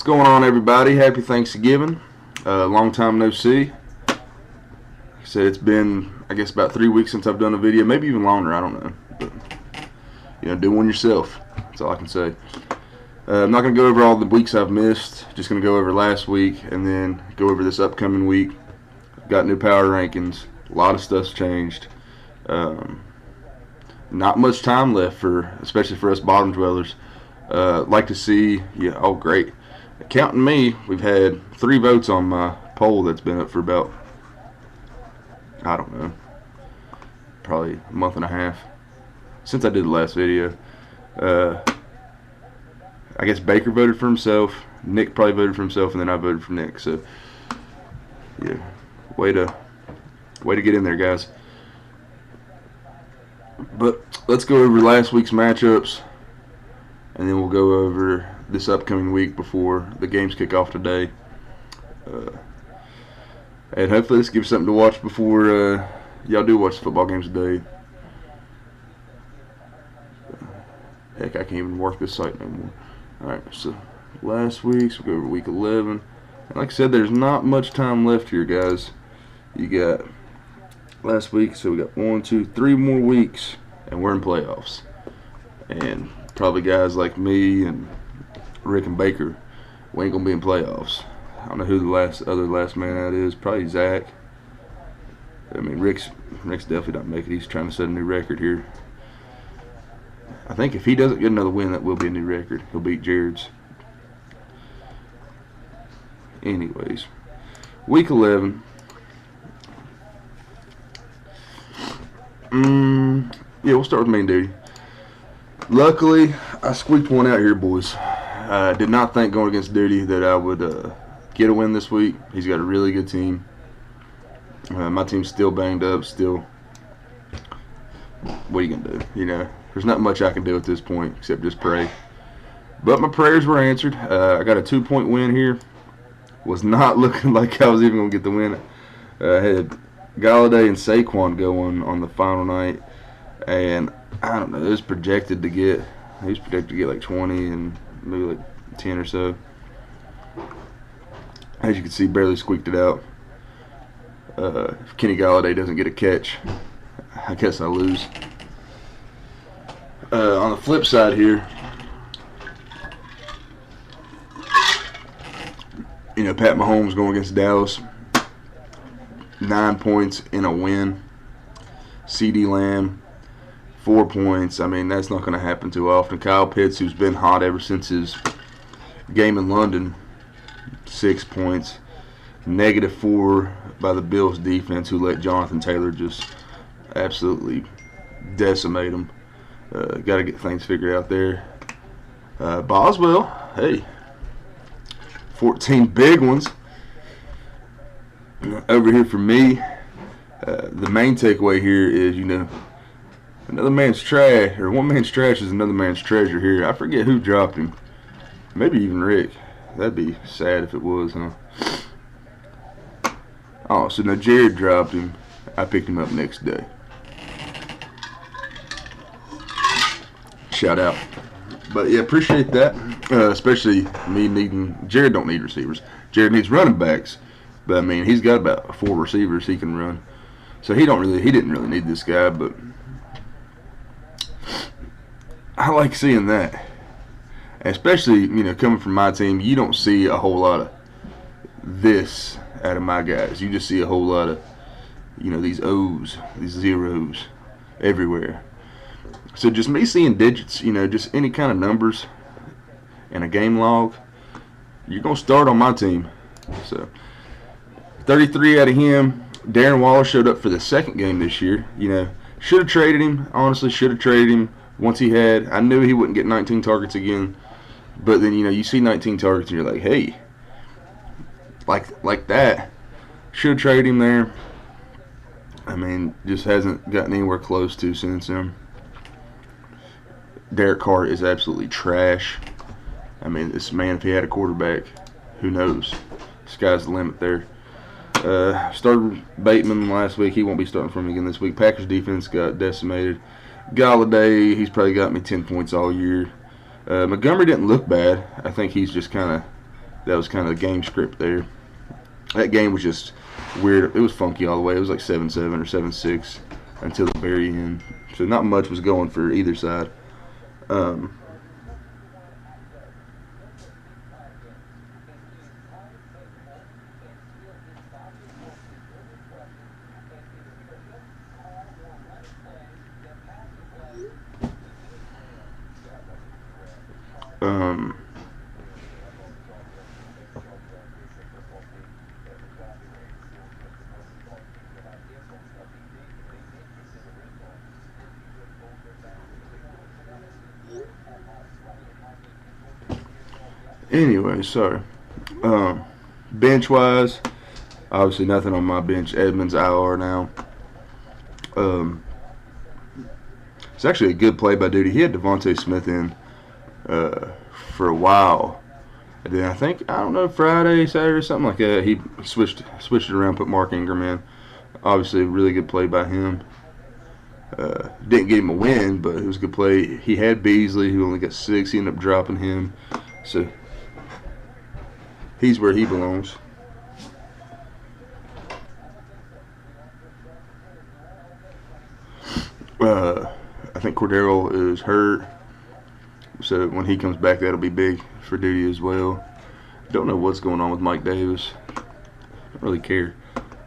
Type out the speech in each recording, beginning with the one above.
going on, everybody? Happy Thanksgiving. Long time no see. Like I said, it's been, I guess, about 3 weeks since I've done a video. Maybe even longer, I don't know. But, do one yourself. That's all I can say. I'm not going to go over all the weeks I've missed. Just going to go over last week and then go over this upcoming week. Got new power rankings. A lot of stuff's changed. Not much time left, especially for us bottom dwellers. Like to see, oh great. Counting me, we've had 3 votes on my poll that's been up for about, I don't know, probably a month and a half since I did the last video. I guess Baker voted for himself, Nick probably voted for himself, and then I voted for Nick. So, yeah, way to get in there, guys. But let's go over last week's matchups, and then we'll go over this upcoming week before the games kick off today. And hopefully this gives you something to watch before y'all do watch the football games today. Heck, I can't even work this site no more. Alright, so last week's, we'll go over week 11. And like I said, there's not much time left here, guys. You got last week, so we got 1, 2, 3 more weeks, and we're in playoffs. And probably guys like me and Rick and Baker, we ain't gonna be in playoffs. I don't know who the other last man out is. Probably Zach. I mean, Rick's definitely not making it. He's trying to set a new record here. I think if he doesn't get another win, that will be a new record. He'll beat Jared's. Anyways, week 11. Yeah, we'll start with main duty. Luckily, I squeaked one out here, boys. I did not think going against Duty that I would get a win this week. He's got a really good team. My team's still banged up. Still, what are you gonna do? There's not much I can do at this point except just pray. But my prayers were answered. I got a 2-point win here. Was not looking like I was even gonna get the win. I had Galladay and Saquon going on the final night, and I don't know. It was projected to get. He was projected to get like 20 and maybe like 10 or so. As you can see, barely squeaked it out. If Kenny Galladay doesn't get a catch, I guess I lose. On the flip side here, Pat Mahomes going against Dallas. 9 points in a win. CeeDee Lamb, 4 points. I mean, that's not going to happen too often. Kyle Pitts, who's been hot ever since his game in London, 6 points. -4 by the Bills defense, who let Jonathan Taylor just absolutely decimate him. Got to get things figured out there. Boswell, hey, 14 big ones. Over here for me, the main takeaway here is, another man's trash, or one man's trash is another man's treasure here. I forget who dropped him. Maybe even Rick. That'd be sad if it was, huh? Oh, so now Jared dropped him. I picked him up next day. Shout out. But yeah, appreciate that. Especially me needing. Jared don't need receivers. Jared needs running backs. But I mean, he's got about 4 receivers he can run. So he didn't really need this guy, but I like seeing that. Especially, coming from my team, you don't see a whole lot of this out of my guys. You just see a whole lot of, these O's, these zeros everywhere. So just me seeing digits, just any kind of numbers in a game log, you're going to start on my team. So 33 out of him. Darren Waller showed up for the second game this year. Should have traded him. Honestly, should have traded him once he had. I knew he wouldn't get 19 targets again. But then, you see 19 targets and you're like, hey, like that. Should have traded him there. I mean, just hasn't gotten anywhere close to since then. Derek Carr is absolutely trash. I mean, this man, if he had a quarterback, who knows? Sky's the limit there. Started Bateman last week. He won't be starting for me again this week. Packers defense got decimated. Galladay, he's probably got me 10 points all year. Montgomery didn't look bad. I think he's just kind of That was kind of the game script there. That game was just weird. It was funky all the way. It was like 7-7 or 7-6 until the very end. So not much was going for either side. Um, um, anyway, sorry. Um, bench wise, obviously nothing on my bench. Edmonds IR now. Um, it's actually a good play by Duty. He had Devontae Smith in uh, for a while. And then I don't know, Friday, Saturday, something like that. He switched it around, put Mark Ingram in. Obviously, a really good play by him. Didn't get him a win, but it was a good play. He had Beasley, who only got 6. He ended up dropping him. So he's where he belongs. I think Cordero is hurt. So when he comes back, that'll be big for Duty as well. Don't know what's going on with Mike Davis. Don't really care.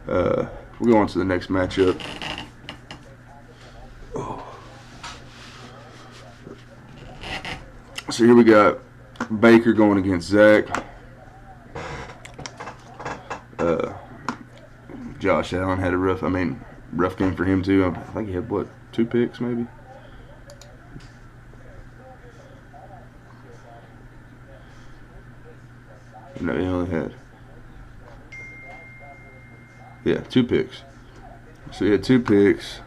We'll go on to the next matchup. So here we got Baker going against Zach. Josh Allen had a rough game for him too. I think he had, 2 picks maybe? No, he only had 2 picks. So he had 2 picks,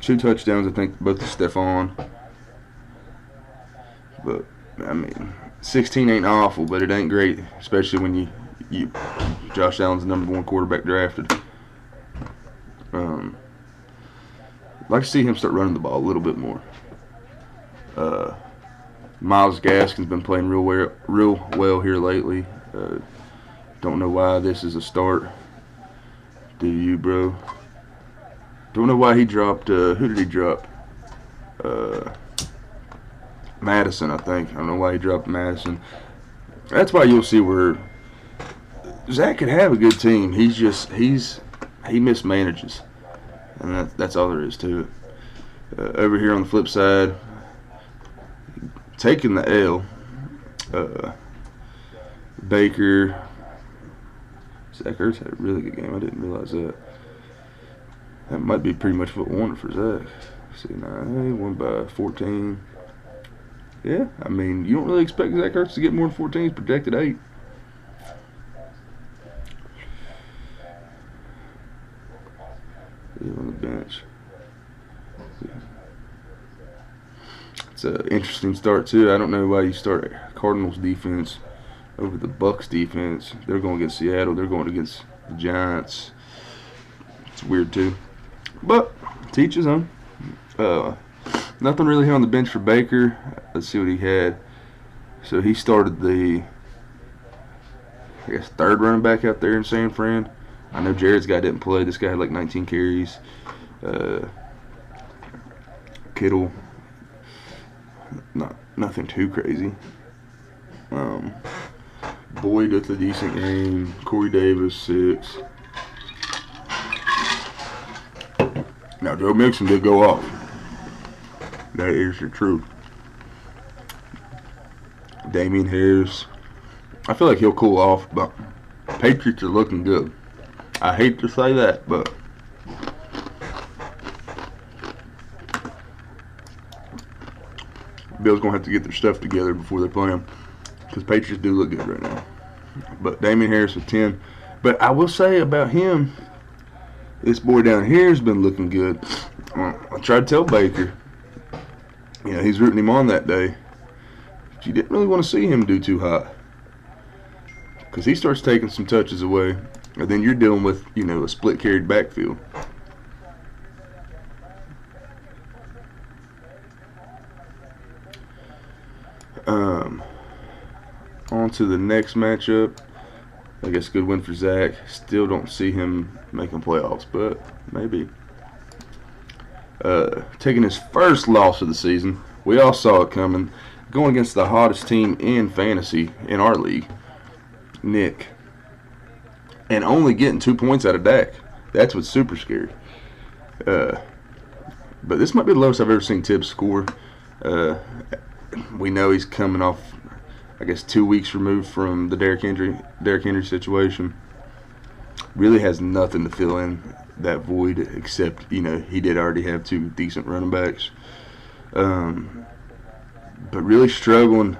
2 touchdowns, I think, both to Stephon. But 16 ain't awful, but it ain't great, especially when you Josh Allen's the #1 quarterback drafted. I'd like to see him start running the ball a little bit more. Myles Gaskin's been playing real well here lately. Don't know why this is a start. Do you, bro? Don't know why he dropped. Who did he drop? Madison, I think. I don't know why he dropped Madison. That's why you'll see where Zach could have a good team. He mismanages, and that's all there is to it. Over here on the flip side, taking the L, Baker. Zach Ertz had a really good game. I didn't realize that. That might be pretty much what we wanted for Zach. See, he won by 14. Yeah, you don't really expect Zach Ertz to get more than 14. He's projected 8. He's on the bench. It's an interesting start too. I don't know why you start Cardinals defense over the Bucks defense. They're going against Seattle. They're going against the Giants. It's weird too. But teach his own. Nothing really here on the bench for Baker. Let's see what he had. So he started the, 3rd running back out there in San Fran. I know Jared's guy didn't play. This guy had like 19 carries. Kittle, nothing too crazy. Boyd with a decent game. Corey Davis, 6. Now Joe Mixon did go off. That is the truth. Damian Harris, I feel like he'll cool off, but Patriots are looking good. I hate to say that, but Bill's going to have to get their stuff together before they play them, because Patriots do look good right now. But Damian Harris with 10. But I will say about him, this boy down here has been looking good. I tried to tell Baker, he's rooting him on that day. But you didn't really want to see him do too hot, because he starts taking some touches away, and then you're dealing with, a split carried backfield. On on to the next matchup. I guess good win for Zach. Still don't see him making playoffs, but maybe. Taking his first loss of the season. We all saw it coming. Going against the hottest team in fantasy in our league, Nick. And only getting 2 points out of Dak. That's what's super scary. But this might be the lowest I've ever seen Tibbs score. We know he's coming off, I guess, 2 weeks removed from the Derrick Henry situation. Really has nothing to fill in that void except, he did already have 2 decent running backs. But really struggling.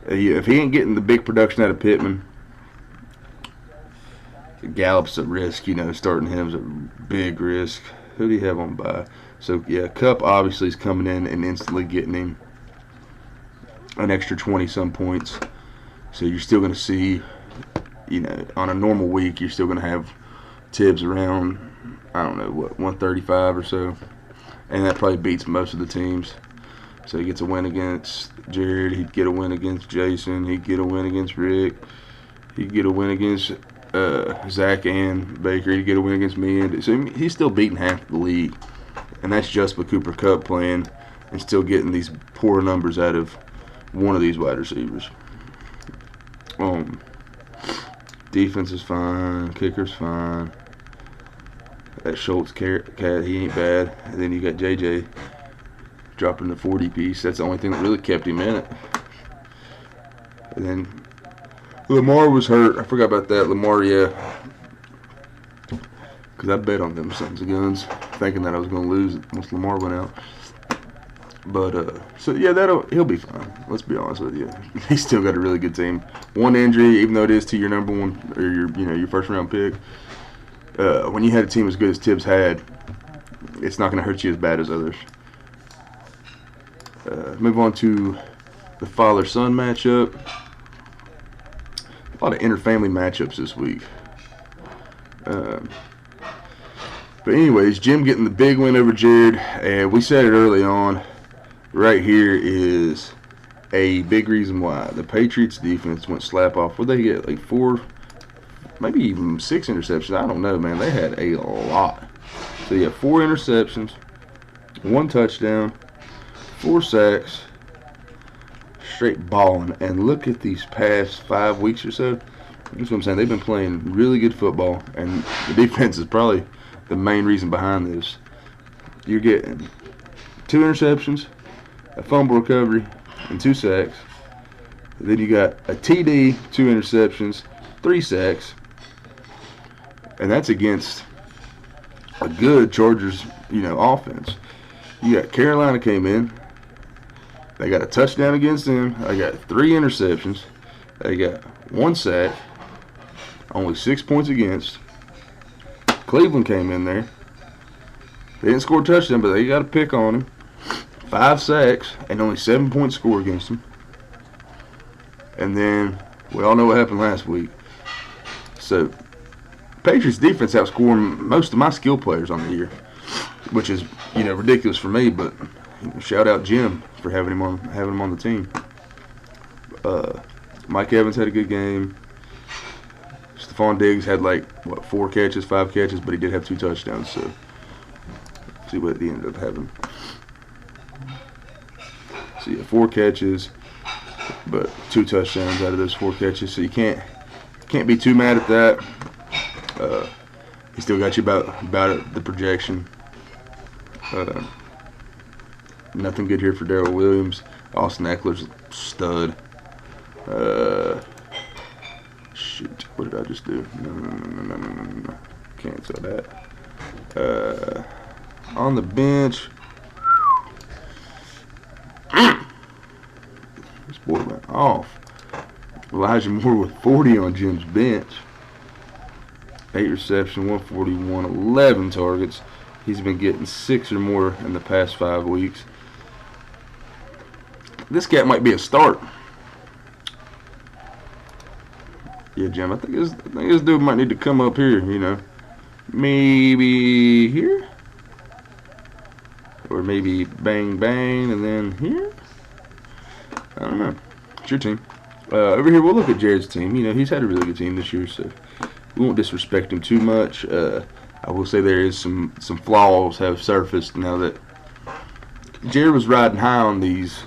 If he ain't getting the big production out of Pittman, Gallup's a risk, starting him is a big risk. Who do you have on bye? So, yeah, Kupp obviously is coming in and instantly getting him an extra 20-some points. So you're still going to see, on a normal week, you're still going to have Tibbs around, 135 or so. And that probably beats most of the teams. So he gets a win against Jared. He'd get a win against Jason. He'd get a win against Rick. He'd get a win against Zach and Baker. He'd get a win against me. And so he's still beating half the league. And that's just with Cooper Kupp playing and still getting these poor numbers out of one of these wide receivers. Defense is fine. Kicker's fine. That Schultz cat, he ain't bad. And then you got JJ dropping the 40 piece. That's the only thing that really kept him in it. And then Lamar was hurt. I forgot about that. Lamar, yeah. Because I bet on them sons of guns, thinking that I was going to lose once Lamar went out. But, so yeah, he'll be fine. Let's be honest with you. He's still got a really good team. One injury, even though it is to your number one, or your first round pick, when you had a team as good as Tibbs had, it's not going to hurt you as bad as others. Move on to the father-son matchup. A lot of inter-family matchups this week. But anyways, Jim getting the big win over Jared. And we said it early on. Right here is a big reason why. The Patriots defense went slap off. What did they get? Like 4, maybe even 6 interceptions. I don't know, man. They had a lot. So you have 4 interceptions, 1 touchdown, 4 sacks, straight balling. And look at these past 5 weeks or so. That's what I'm saying. They've been playing really good football, and the defense is probably the main reason behind this. You're getting 2 interceptions, a fumble recovery, and 2 sacks. Then you got a TD, 2 interceptions, 3 sacks. And that's against a good Chargers, offense. You got Carolina came in. They got a touchdown against them. They got 3 interceptions. They got 1 sack. Only 6 points against. Cleveland came in there. They didn't score a touchdown, but they got a pick on him. 5 sacks and only 7 points scored against them. And then we all know what happened last week. So Patriots defense outscoring most of my skill players on the year, which is ridiculous for me. But shout out Jim for having him on the team. Mike Evans had a good game. Stephon Diggs had 4 catches, 5 catches, but he did have 2 touchdowns. So let's see what he ended up having. So yeah, 4 catches, but 2 touchdowns out of those 4 catches. So you can't be too mad at that. He still got you about the projection. Nothing good here for Darrell Williams. Austin Eckler's stud. Shoot, what did I just do? No. Cancel that. On the bench. This boy went off. Elijah Moore with 40 on Jim's bench. 8 receptions, 141, 11 targets. He's been getting 6 or more in the past 5 weeks. This cat might be a start. Yeah, Jim, I think this dude might need to come up here, Maybe here? Or maybe bang, bang, and then here? I don't know. It's your team. Over here, we'll look at Jared's team. He's had a really good team this year, so we won't disrespect him too much. I will say there is some flaws have surfaced now that Jared was riding high on these.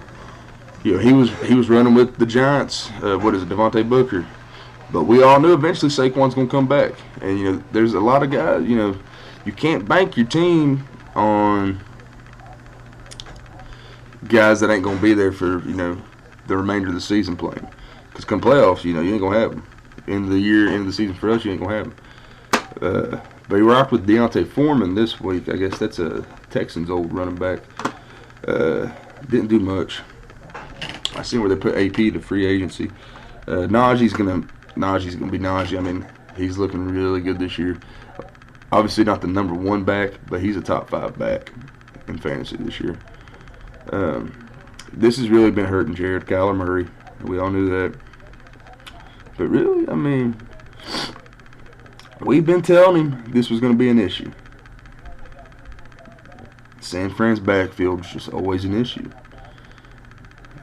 He was running with the Giants. What is it, Devontae Booker? But we all knew eventually Saquon's going to come back. And there's a lot of guys. You can't bank your team on guys that ain't going to be there for the remainder of the season playing. Because come playoffs, you ain't going to have them. End of the year, end of the season for us, you ain't going to have them. But he rocked with Deontay Foreman this week. I guess that's a Texans old running back. Didn't do much. I seen where they put AP to free agency. Najee's gonna be Najee. I mean, he's looking really good this year. Obviously not the number 1 back, but he's a top 5 back in fantasy this year. This has really been hurting Jared. Kyler Murray. We all knew that. But really, I mean, we've been telling him this was going to be an issue. San Fran's backfield is just always an issue.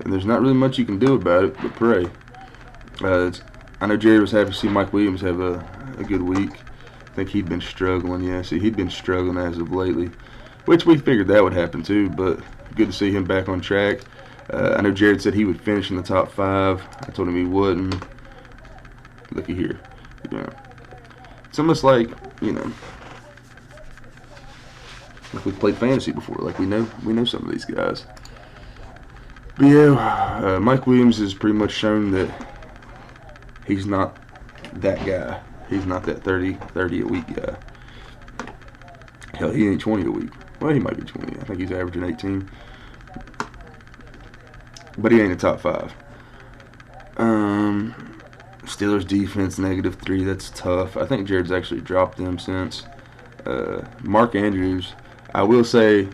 And there's not really much you can do about it but pray. I know Jared was happy to see Mike Williams have a good week. I think he'd been struggling. Yeah, see, he'd been struggling as of lately, which we figured that would happen too, but good to see him back on track. I know Jared said he would finish in the top 5. I told him he wouldn't. Looky here. It's almost like, like we've played fantasy before. Like we know some of these guys. But yeah, Mike Williams has pretty much shown that he's not that guy. He's not that 30 a week guy. Hell, he ain't 20 a week. Well, he might be 20. I think he's averaging 18. But he ain't a top 5. Steelers defense, -3. That's tough. I think Jared's actually dropped them since. Mark Andrews, I will say,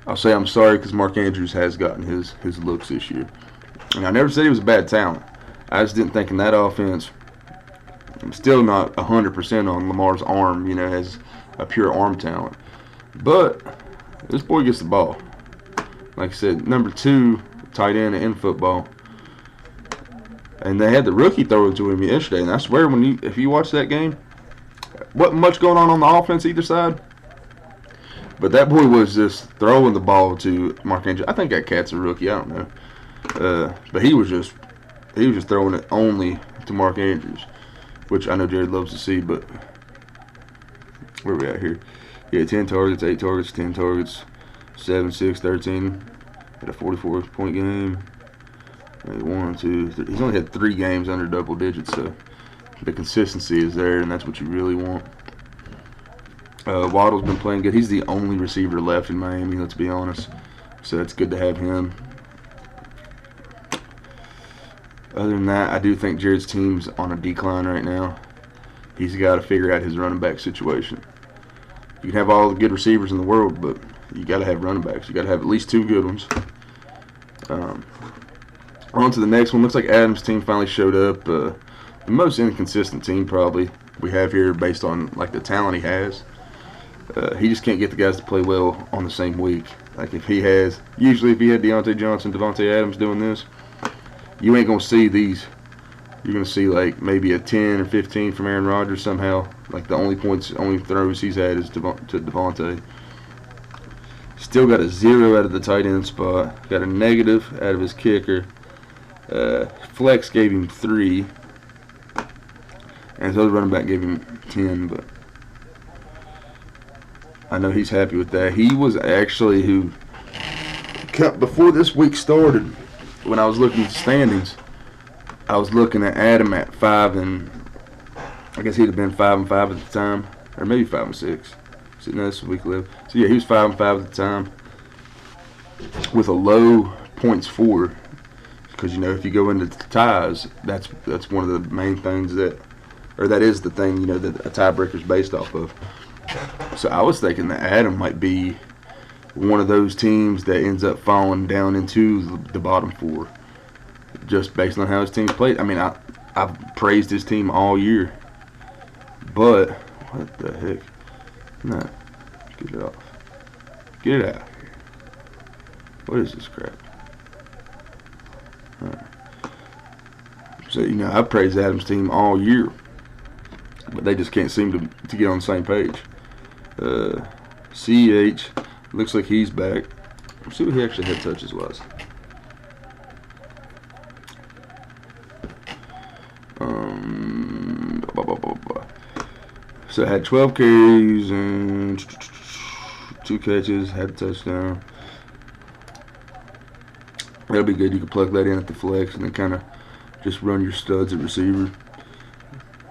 I'll say I'm sorry because Mark Andrews has gotten his looks this year. And I never said he was a bad talent. I just didn't think in that offense, I'm still not 100% on Lamar's arm, as a pure arm talent. But this boy gets the ball. Like I said, number 2 tight end in football. And they had the rookie throw it to him yesterday. And I swear, if you watch that game, wasn't much going on the offense either side. But that boy was just throwing the ball to Mark Andrews. I think that cat's a rookie. I don't know. But he was just throwing it only to Mark Andrews, which I know Jared loves to see. But where are we at here? Yeah, 10 targets, 8 targets, 10 targets, 7, 6, 13. Had a 44-point game. 1, 2, 3. He's only had 3 games under double digits, so the consistency is there, and that's what you really want. Waddle's been playing good. He's the only receiver left in Miami, let's be honest. So it's good to have him. Other than that, I do think Jared's team's on a decline right now. He's got to figure out his running back situation. You can have all the good receivers in the world, but you got to have running backs. You got to have at least 2 good ones. On to the next one. Looks like Adams' team finally showed up. The most inconsistent team probably we have here based on like the talent he has. He just can't get the guys to play well on the same week. Like if he had Deontay Johnson, Devontae Adams doing this, you ain't going to see these. You're going to see like maybe a 10 or 15 from Aaron Rodgers somehow. Like the only throws he's had is to Devontae. Still got a 0 out of the tight end spot. Got a negative out of his kicker. Flex gave him 3. And his other running back gave him 10, but I know he's happy with that. He was actually before this week started, when I was looking at the standings, I was looking at Adam at 5 and I guess he'd have been 5 and 5 at the time, or maybe 5 and 6. So this week lived. So yeah, he was 5 and 5 at the time with a low points for. Because if you go into ties, that's one of the main things that is the thing that a tiebreaker is based off of. So I was thinking that Adam might be one of those teams that ends up falling down into the bottom 4, just based on how his team's played. I mean, I've praised his team all year, but what the heck? No, get it off. Get it out. What is this crap? Right. So, you know, I praised Adams' team all year, but they just can't seem to get on the same page. CH, looks like he's back. Let's see what he actually had touches was. So I had 12 carries and 2 catches, had a touchdown. That'll be good. You can plug that in at the flex and then kind of just run your studs at receiver.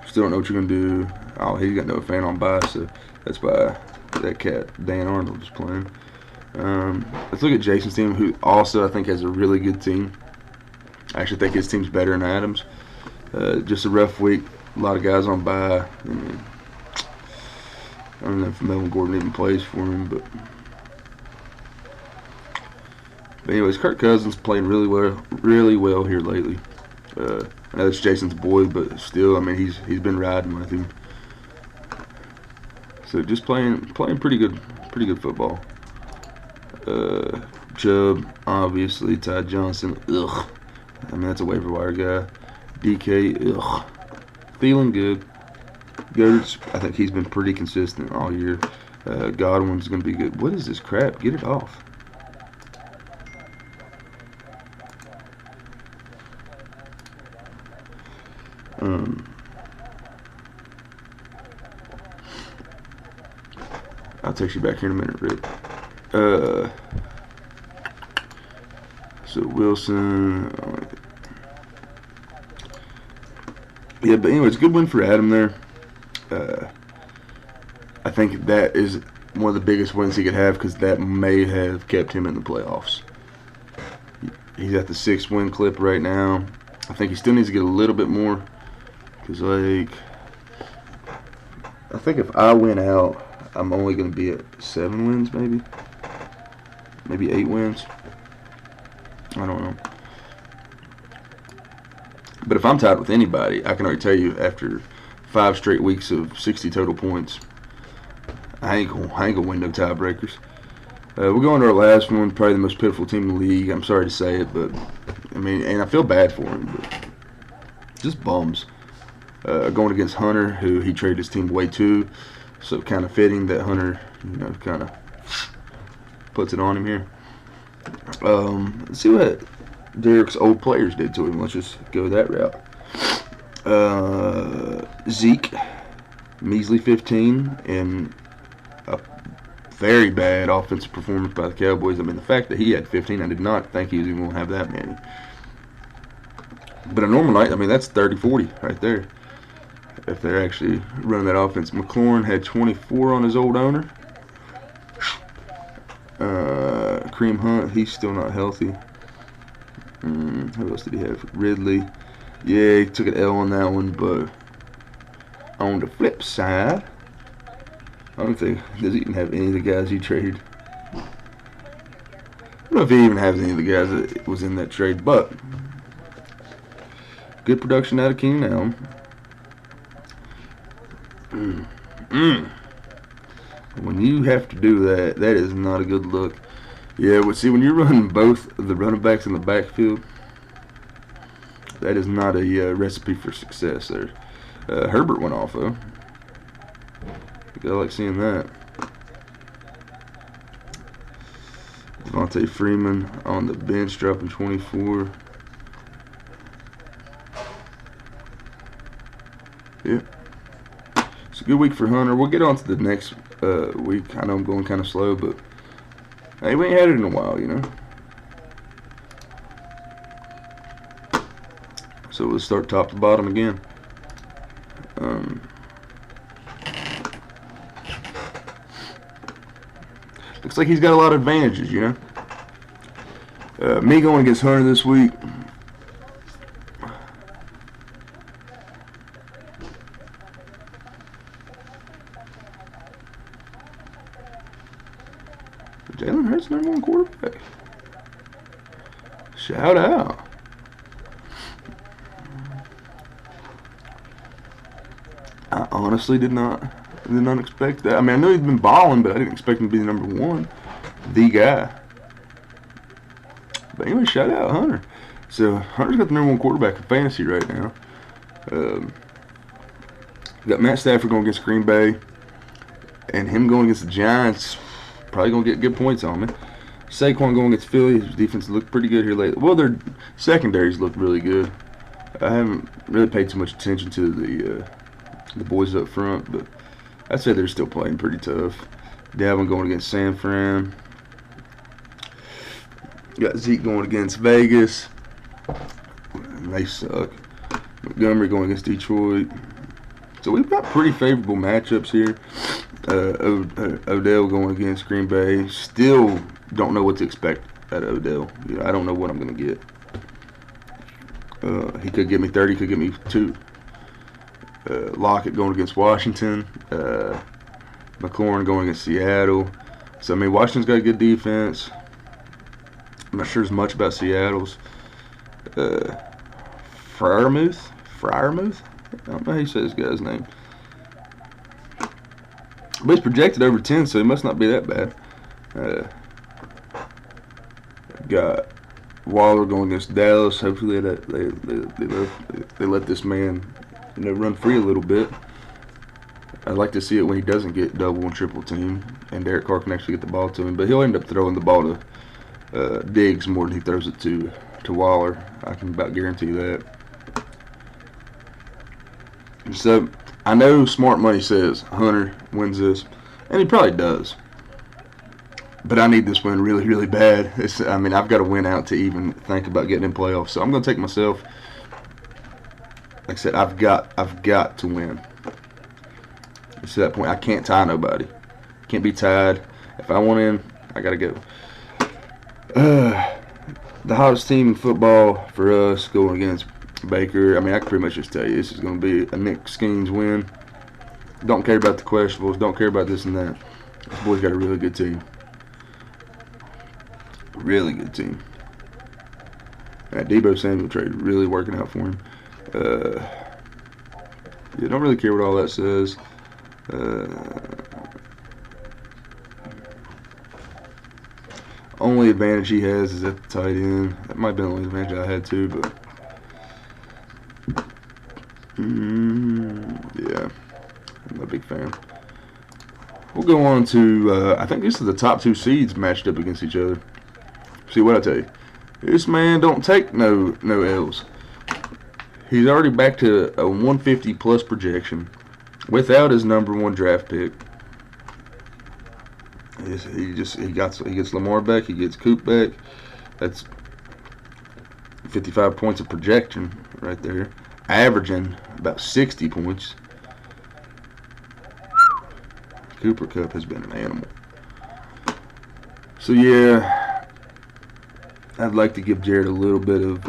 Still don't know what you're going to do. Oh, he's got no fan on bye, so that's why that cat, Dan Arnold, is playing. Let's look at Jason's team, who also I think has a really good team. I actually think his team's better than Adams. Just a rough week. A lot of guys on bye. I don't know if Melvin Gordon even plays for him, but anyways, Kirk Cousins playing really well here lately. I know it's Jason's boy, but still, I mean, he's been riding with him. So just playing pretty good football. Chubb, obviously, Ty Johnson, ugh. I mean, that's a waiver wire guy. DK, ugh. Feeling good. Gertz, I think he's been pretty consistent all year. Godwin's going to be good. What is this crap? Get it off. I'll text you back here in a minute, Rick. So Wilson. Yeah, but anyways, good win for Adam there. I think that is one of the biggest wins he could have because that may have kept him in the playoffs. He's at the 6-win clip right now. I think he still needs to get a little bit more because, like, I think if I win out, I'm only going to be at 7 wins, maybe 8 wins. I don't know. But if I'm tied with anybody, I can already tell you after 5 straight weeks of 60 total points, I ain't gonna win no tiebreakers. We're going to our last one, probably the most pitiful team in the league. I'm sorry to say it, but I mean, and I feel bad for him, but just bums. Going against Hunter, who he traded his team away to, so kind of fitting that Hunter, you know, kind of puts it on him here. Let's see what Derek's old players did to him. Let's just go that route. Zeke, measly 15, and a very bad offensive performance by the Cowboys. I mean, the fact that he had 15, I did not think he was even going to have that many. But a normal night, I mean, that's 30-40 right there, if they're actually running that offense. McLaurin had 24 on his old owner. Kareem Hunt, he's still not healthy. Who else did he have? Ridley. Yeah, he took an L on that one, but on the flip side, I don't think, does he even have any of the guys he traded? I don't know if he even has any of the guys that was in that trade, but good production out of Keenan Allen. When you have to do that, that is not a good look. Yeah, but see, when you're running both the running backs in the backfield, that is not a recipe for success there. Herbert went off, though. I like seeing that. Devontae Freeman on the bench, dropping 24. Yeah. It's a good week for Hunter. We'll get on to the next week. I know I'm going kind of slow, but hey, we ain't had it in a while, you know. So we'll start top to bottom again. Looks like he's got a lot of advantages, you know. Me going against Hunter this week. Jalen Hurts, #1 quarterback. Shout out. I honestly did not expect that. I mean, I know he's been balling, but I didn't expect him to be the #1, the guy. But anyway, shout out Hunter. So Hunter's got the number 1 quarterback in fantasy right now. Got Matt Stafford going against Green Bay, and him going against the Giants. Probably going to get good points on me. Saquon going against Philly. His defense looked pretty good here lately. Well, their secondaries look really good. I haven't really paid too much attention to the boys up front, but I'd say they're still playing pretty tough. Dalvin going against San Fran. Got Zeke going against Vegas. They suck. Montgomery going against Detroit. So we've got pretty favorable matchups here. Odell going against Green Bay. Still don't know what to expect out of Odell. I don't know what I'm going to get. He could give me 30, could give me 2. Lockett going against Washington. McLaurin going against Seattle. So, I mean, Washington's got a good defense. I'm not sure as much about Seattle's. Freiermuth? I don't know how you say this guy's name. But he's projected over 10, so he must not be that bad. Got Waller going against Dallas. Hopefully they let this man run free a little bit. I'd like to see it when he doesn't get double and triple team, and Derek Carr can actually get the ball to him. But he'll end up throwing the ball to Diggs more than he throws it to Waller. I can about guarantee that. So I know smart money says Hunter wins this, and he probably does. But I need this win really, really bad. I've got to win out to even think about getting in playoffs. So I'm going to take myself. Like I said, I've got to win. It's to that point. I can't tie nobody. Can't be tied. If I want in, I got to go. The hottest team in football for us going against Baker. I can pretty much just tell you this is going to be a Nick Skeens win. Don't care about the questionables. Don't care about this and that. This boy's got a really good team. Really good team. That Deebo Samuel trade really working out for him. Don't really care what all that says. Only advantage he has is at the tight end. That might be the only advantage I had too, but yeah, I'm a big fan. We'll go on to I think this is the top 2 seeds matched up against each other. See what I tell you. This man don't take no L's. He's already back to a 150 plus projection without his number 1 draft pick. He gets Lamar back. He gets Coop back. That's 55 points of projection right there, averaging about 60 points. Cooper Kupp has been an animal. So yeah, I'd like to give Jared a little bit of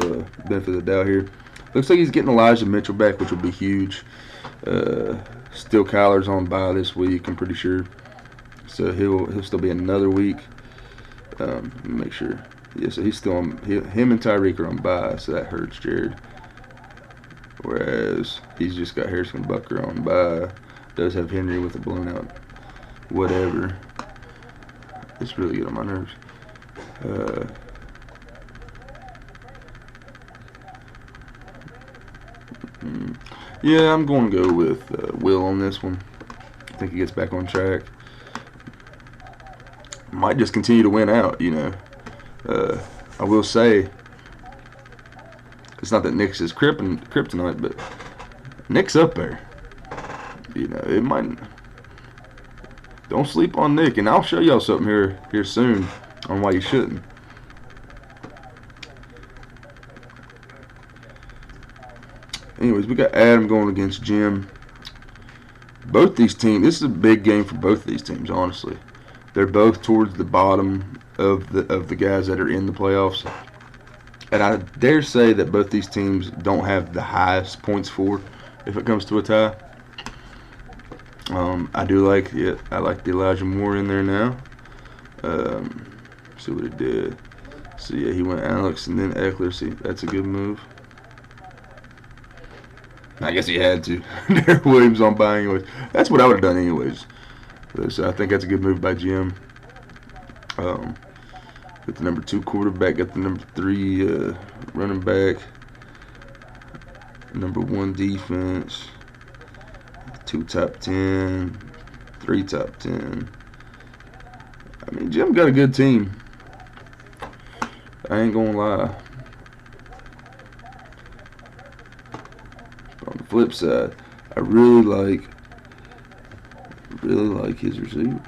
benefit of the doubt here. Looks like he's getting Elijah Mitchell back, which will be huge. Still Kyler's on bye this week, I'm pretty sure. So he'll still be another week. Let me make sure. Yeah, so he's still on. Him and Tyreek are on bye, so that hurts Jared. Whereas he's just got Harrison Butker on bye. Does have Henry with a blown out whatever. It's really good on my nerves. Yeah, I'm going to go with Will on this one. I think he gets back on track. Might just continue to win out, I will say, it's not that Nick's his kryptonite, but Nick's up there. It might. Don't sleep on Nick, and I'll show y'all something here soon on why you shouldn't. Anyways, we got Adam going against Jim. Both these teams, this is a big game for both of these teams, honestly. They're both towards the bottom of the guys that are in the playoffs. And I dare say that both these teams don't have the highest points for if it comes to a tie. I like the Elijah Moore in there now. See what he did. So yeah, he went Alex and then Eckler. See, that's a good move. I guess he had to. Derek Williams on bye anyways. That's what I would have done anyways. So I think that's a good move by Jim. Got the number 2 quarterback. Got the number 3 running back. Number 1 defense. 2 top 10. 3 top 10. I mean, Jim got a good team. I ain't gonna lie. But on the flip side, I really like his receivers.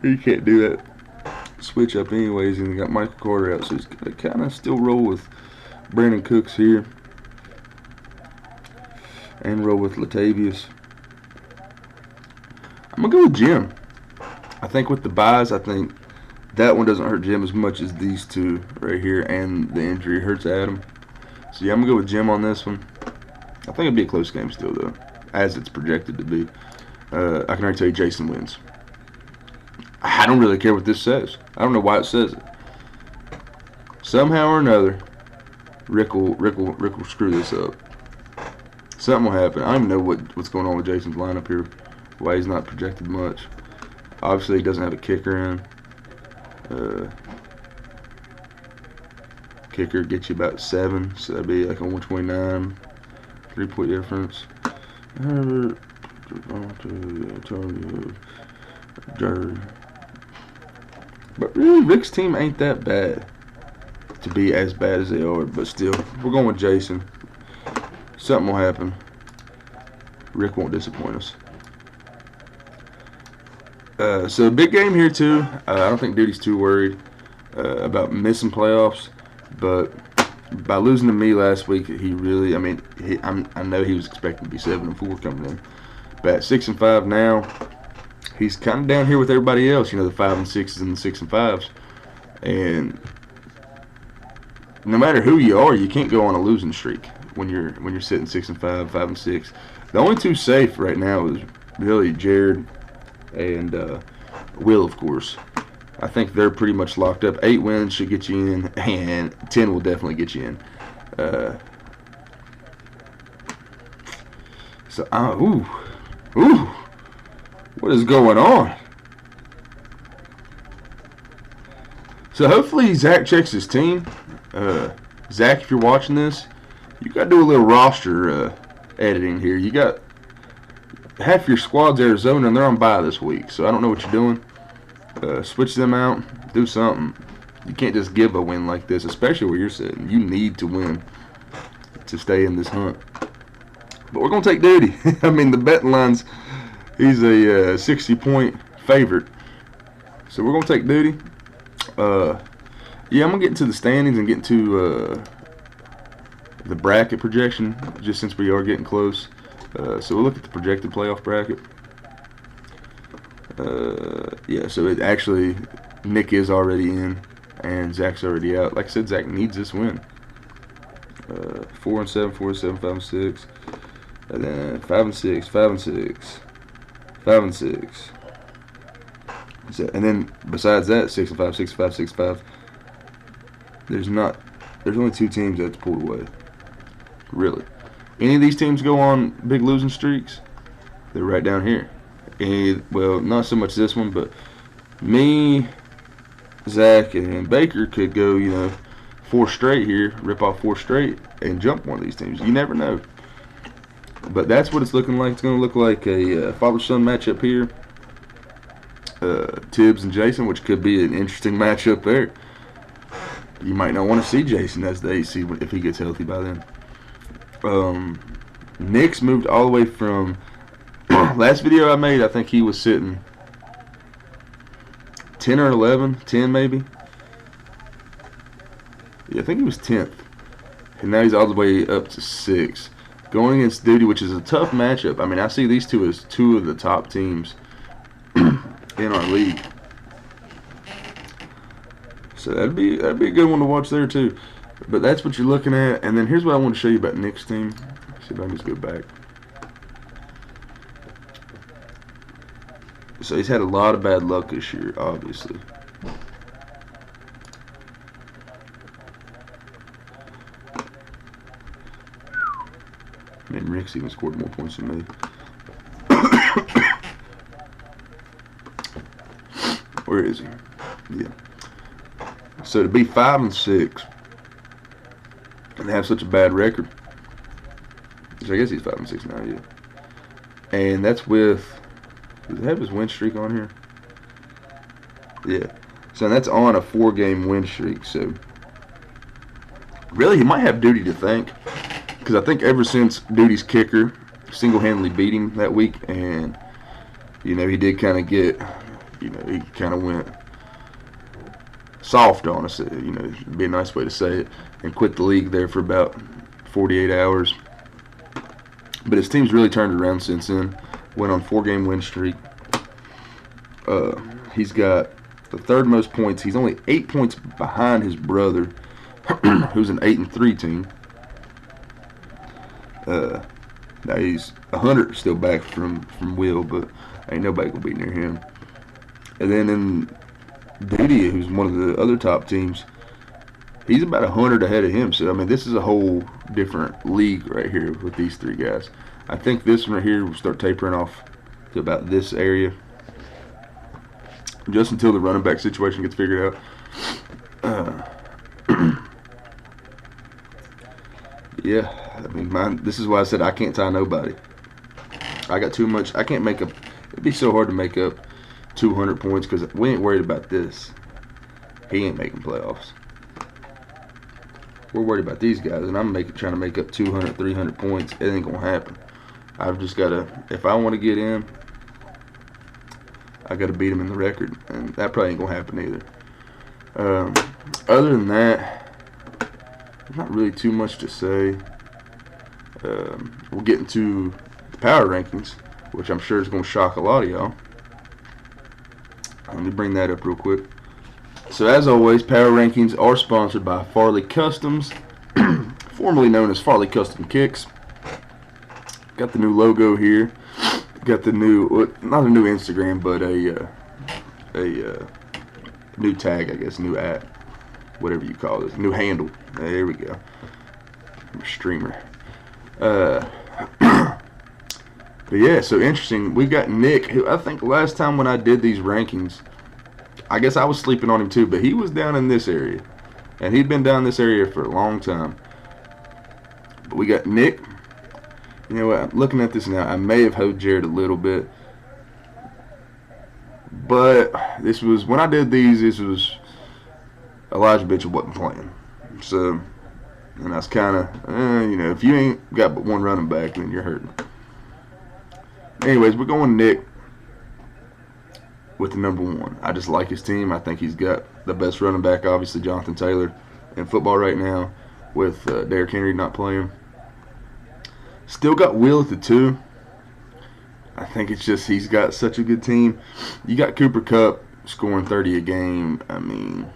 You can't do that switch up anyways, and he got Michael Carter out, so he's gonna kind of still roll with Brandon Cooks here, and roll with Latavius. I'm gonna go with Jim. I think with the buys, I think that one doesn't hurt Jim as much as these two right here, and the injury hurts Adam. So yeah, I'm gonna go with Jim on this one. I think it'll be a close game still, though, as it's projected to be. I can already tell you Jason wins. I don't really care what this says. I don't know why it says it. Somehow or another, Rick will screw this up. Something will happen. I don't even know what's going on with Jason's lineup here. Why he's not projected much. Obviously, he doesn't have a kicker in. Kicker gets you about 7, so that'd be like a 129, 3-point difference. But really, Rick's team ain't that bad to be as bad as they are. But still, we're going with Jason. Something will happen. Rick won't disappoint us. So a big game here too. I don't think Duty's too worried about missing playoffs, but by losing to me last week, he really, I know he was expecting to be 7-4 coming in, but at 6-5 now, he's kind of down here with everybody else. You know, the 5-6s and the 6-5s, and no matter who you are, you can't go on a losing streak when you're sitting 6-5, 5-6. The only two safe right now is really Jared and Will, of course. I think they're pretty much locked up. 8 wins should get you in, and 10 will definitely get you in. What is going on? So hopefully Zach checks his team. Zach, if you're watching this, you got to do a little roster editing here. You got half your squad's Arizona, and they're on bye this week, so I don't know what you're doing. Switch them out. Do something. You can't just give a win like this, especially where you're sitting. You need to win to stay in this hunt. But we're going to take Duty. I mean, the betting line's, he's a 60-point favorite. So we're going to take Duty. Yeah, I'm going to get into the standings and get into the bracket projection, just since we are getting close. So we'll look at the projected playoff bracket. Yeah, so it actually, Nick is already in, and Zach's already out. Like I said, Zach needs this win. 4-7, 4-7, 5-6, and then 5-6, 5-6, 5-6. So, and then besides that, 6-5, 6-5, 6-5. There's only 2 teams that's pulled away. Really, any of these teams go on big losing streaks, they're right down here. And, well, not so much this one, but me, Zach, and Baker could go, 4 straight here, rip off 4 straight, and jump one of these teams. You never know. But that's what it's looking like. It's going to look like a father-son matchup here. Tibbs and Jason, which could be an interesting matchup there. You might not want to see Jason as the AC if he gets healthy by then. Nick's moved all the way from last video I made. I think he was sitting 10 or 11, 10 maybe. Yeah, I think he was 10th, and now he's all the way up to 6, going against Duty, which is a tough matchup. I mean, I see these two as 2 of the top teams in our league. So that'd be a good one to watch there too. But that's what you're looking at. And then here's what I want to show you about Nick's team. See if I can just go back. So he's had a lot of bad luck this year, obviously. Man, Rick's even scored more points than me. Where is he? Yeah. So to be 5-6 and have such a bad record, which I guess he's 5-6 now, yeah. And that's with, does it have his win streak on here? Yeah. So that's on a 4-game win streak. So really, he might have Duty to thank, because I think ever since Duty's kicker single-handedly beat him that week, and he did kind of get, he kind of went soft on us. It'd be a nice way to say it, and quit the league there for about 48 hours. But his team's really turned around since then. Went on 4-game win streak. He's got the third most points. He's only 8 points behind his brother, who's an 8-3 team. Now he's 100 still back from Will, but ain't nobody gonna be near him. And then in Duty, who's one of the other top teams, he's about 100 ahead of him. So I mean, this is a whole different league right here with these 3 guys. I think this one right here will start tapering off to about this area, just until the running back situation gets figured out. Yeah, I mean, this is why I said I can't tie nobody. I got too much. I can't make up. It'd be so hard to make up 200 points because we ain't worried about this. He ain't making playoffs. We're worried about these guys, and I'm trying to make up 200, 300 points. It ain't gonna happen. I've just gotta. If I want to get in, I gotta beat him in the record, and that probably ain't gonna happen either. Other than that, there's not really too much to say. We'll get into the power rankings, which I'm sure is going to shock a lot of y'all. Let me bring that up real quick. So as always, power rankings are sponsored by Farley Customs, formerly known as Farley Custom Kicks. Got the new logo here. Got the new, not a new Instagram, but a new tag, I guess, new app, whatever you call it, new handle. There we go. I'm a streamer. But yeah, so interesting. We got Nick, who I think last time when I did these rankings, I guess I was sleeping on him too, but he was down in this area. And he'd been down this area for a long time. But we got Nick. You know what? I'm looking at this now. I may have hoed Jared a little bit. But this was, when I did these, this was Elijah Mitchell wasn't playing. So, and I was kind of, if you ain't got but one running back, then you're hurting. Anyways, we're going Nick with the number 1. I just like his team. I think he's got the best running back, obviously, Jonathan Taylor, in football right now, with Derrick Henry not playing. Still got Will at the 2. I think it's just he's got such a good team. You got Cooper Kupp scoring 30 a game. I mean,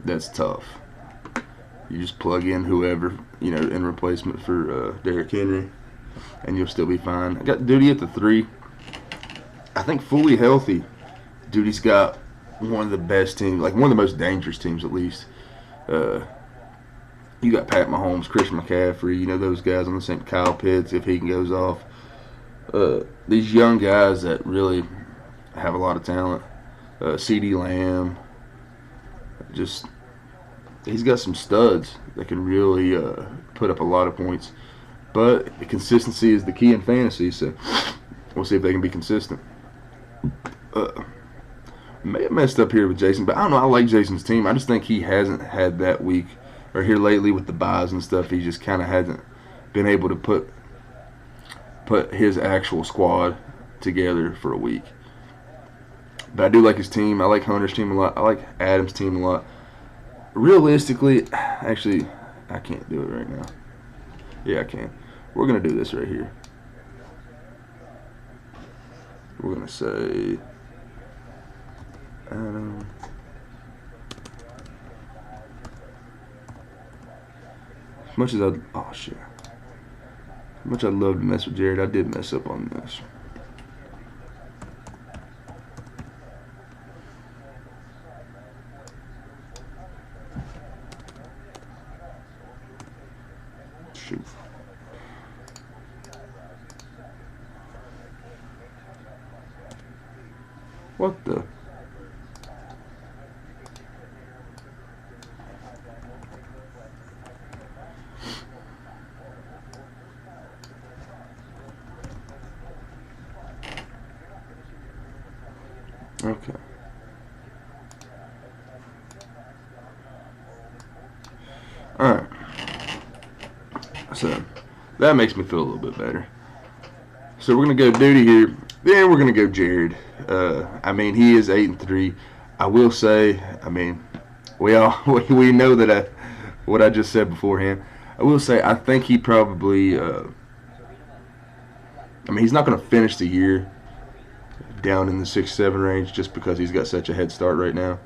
that's tough. You just plug in whoever, in replacement for Derrick Henry, and you'll still be fine. I got Duty at the 3. I think fully healthy, Duty's got one of the best teams, like one of the most dangerous teams at least. You got Pat Mahomes, Christian McCaffrey, those guys on the same, Kyle Pitts if he goes off. These young guys that really have a lot of talent. CeeDee Lamb, just he's got some studs that can really put up a lot of points. But the consistency is the key in fantasy, so we'll see if they can be consistent. May have messed up here with Jason, but I don't know. I like Jason's team. I just think he hasn't had that week or here lately with the buys and stuff. He just kind of hasn't been able to put his actual squad together for a week. But I do like his team. I like Hunter's team a lot. I like Adam's team a lot. Realistically, actually, I can't do it right now. Yeah, I can. We're going to do this right here. We're going to say Adam. As much as I'd love to mess with Jared, I did mess up on this. Shoot. What the? Okay. Alright. So, that makes me feel a little bit better. So we're going to go Duty here. Then we're going to go Jared. I mean, he is 8-3. I will say, I mean, we know that what I just said beforehand. I will say, I think he probably, I mean, he's not going to finish the year down in the 6-7 range just because he's got such a head start right now.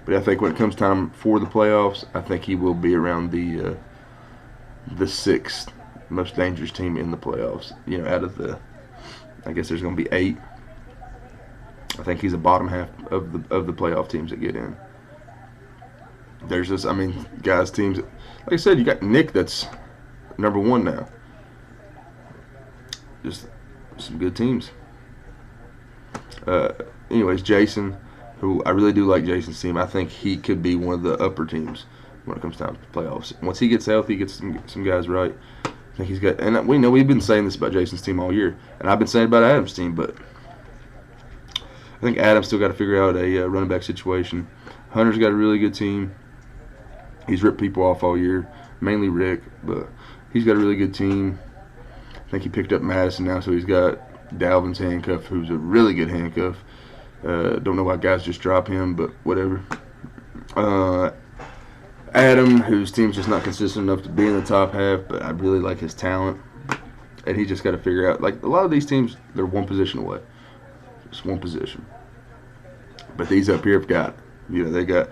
But I think when it comes time for the playoffs, I think he will be around the 6th most dangerous team in the playoffs. You know, out of the, I guess there's going to be 8. I think he's the bottom half of the playoff teams that get in. There's this, I mean, guys, teams. Like I said, you got Nick that's number 1 now. Just some good teams. Anyways, Jason, who I really do like Jason's team. I think he could be one of the upper teams when it comes down to the playoffs. Once he gets healthy, gets some guys right. I think he's got, and we know we've been saying this about Jason's team all year, and I've been saying about Adam's team, but I think Adam's still got to figure out a running back situation. Hunter's got a really good team. He's ripped people off all year, mainly Rick, but he's got a really good team. I think he picked up Madison now, so he's got Dalvin's handcuff, who's a really good handcuff. Don't know why guys just drop him, but whatever. Adam, whose team's just not consistent enough to be in the top half, but I really like his talent. And he just got to figure out, like, a lot of these teams, they're one position away. Just one position. But these up here have got, you know,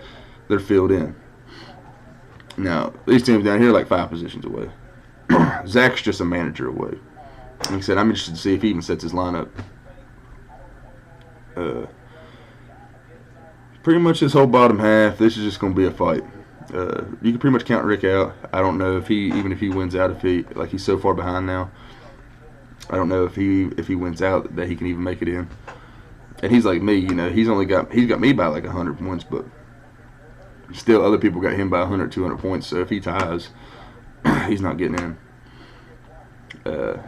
they're filled in. Now, these teams down here are like 5 positions away. Zach's just a manager away. Like I said, I'm interested to see if he even sets his lineup. Pretty much this whole bottom half, this is just going to be a fight. You can pretty much count Rick out. I don't know if he wins out, if he's so far behind now. I don't know if he wins out that he can even make it in. And he's like me, you know, he's got me by like 100 points, but still other people got him by 100, 200 points. So if he ties, he's not getting in.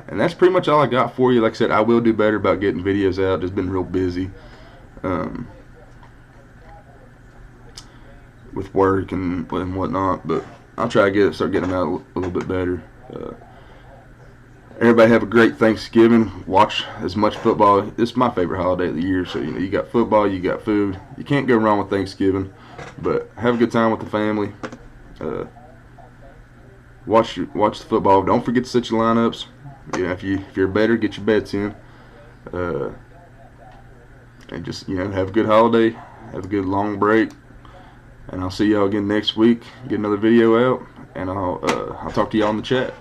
And that's pretty much all I got for you. Like I said, I will do better about getting videos out. Just been real busy with work and whatnot, but I'll try to start getting them out a little bit better. Everybody have a great Thanksgiving. Watch as much football. This is my favorite holiday of the year. So, you know, you got football, you got food. You can't go wrong with Thanksgiving. But have a good time with the family. Watch the football. Don't forget to set your lineups. You know, if you're better, get your bets in. And just, you know, have a good holiday. Have a good long break. And I'll see y'all again next week. Get another video out, and I'll talk to y'all in the chat.